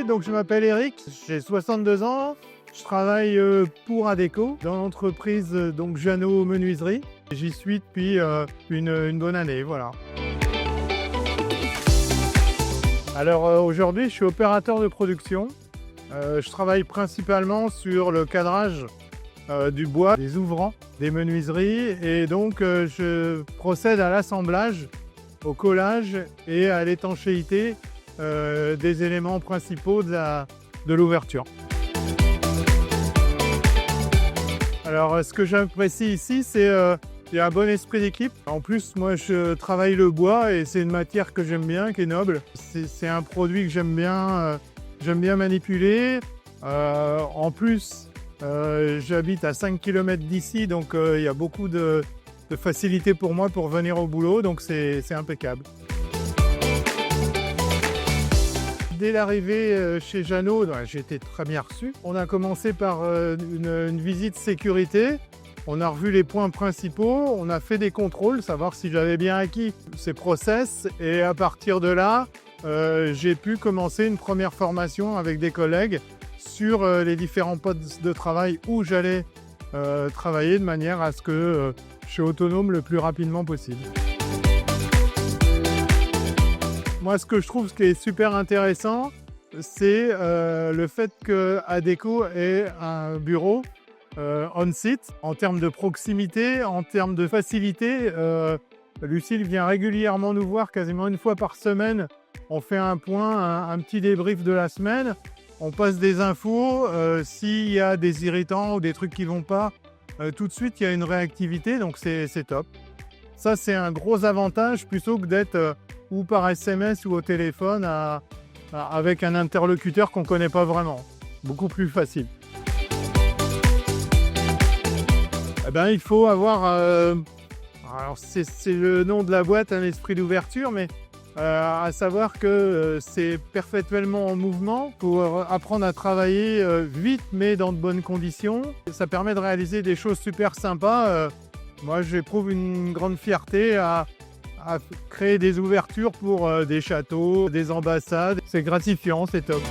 donc je m'appelle Eric, j'ai 62 ans. Je travaille pour Adecco dans l'entreprise donc Jeannot Menuiserie. J'y suis depuis une bonne année, voilà. Alors aujourd'hui, je suis opérateur de production. Je travaille principalement sur le cadrage du bois, des ouvrants, des menuiseries et donc je procède à l'assemblage, au collage et à l'étanchéité des éléments principaux de l'ouverture. Alors ce que j'apprécie ici, c'est qu'il y a un bon esprit d'équipe. En plus, moi je travaille le bois et c'est une matière que j'aime bien, qui est noble. C'est un produit que j'aime bien manipuler. En plus, j'habite à 5 km d'ici, donc il y a beaucoup de facilité pour moi pour venir au boulot, donc c'est impeccable. Dès l'arrivée chez Jeannot, j'ai été très bien reçu. On a commencé par une visite sécurité. On a revu les points principaux, on a fait des contrôles, savoir si j'avais bien acquis ces process. Et à partir de là, j'ai pu commencer une première formation avec des collègues sur les différents postes de travail où j'allais travailler de manière à ce que je sois autonome le plus rapidement possible. Moi, ce que je trouve qui est super intéressant, c'est le fait que Adecco ait un bureau on-site. En termes de proximité, en termes de facilité, Lucille vient régulièrement nous voir, quasiment une fois par semaine. On fait un point, un petit débrief de la semaine. On passe des infos. S'il y a des irritants ou des trucs qui ne vont pas, tout de suite, il y a une réactivité, donc c'est top. Ça, c'est un gros avantage plutôt que d'être ou par SMS ou au téléphone avec un interlocuteur qu'on ne connaît pas vraiment. Beaucoup plus facile. Eh ben, il faut avoir, alors c'est le nom de la boîte, un esprit d'ouverture, mais à savoir que c'est perpétuellement en mouvement pour apprendre à travailler vite mais dans de bonnes conditions. Ça permet de réaliser des choses super sympas. Moi, j'éprouve une grande fierté à créer des ouvertures pour des châteaux, des ambassades. C'est gratifiant, c'est top.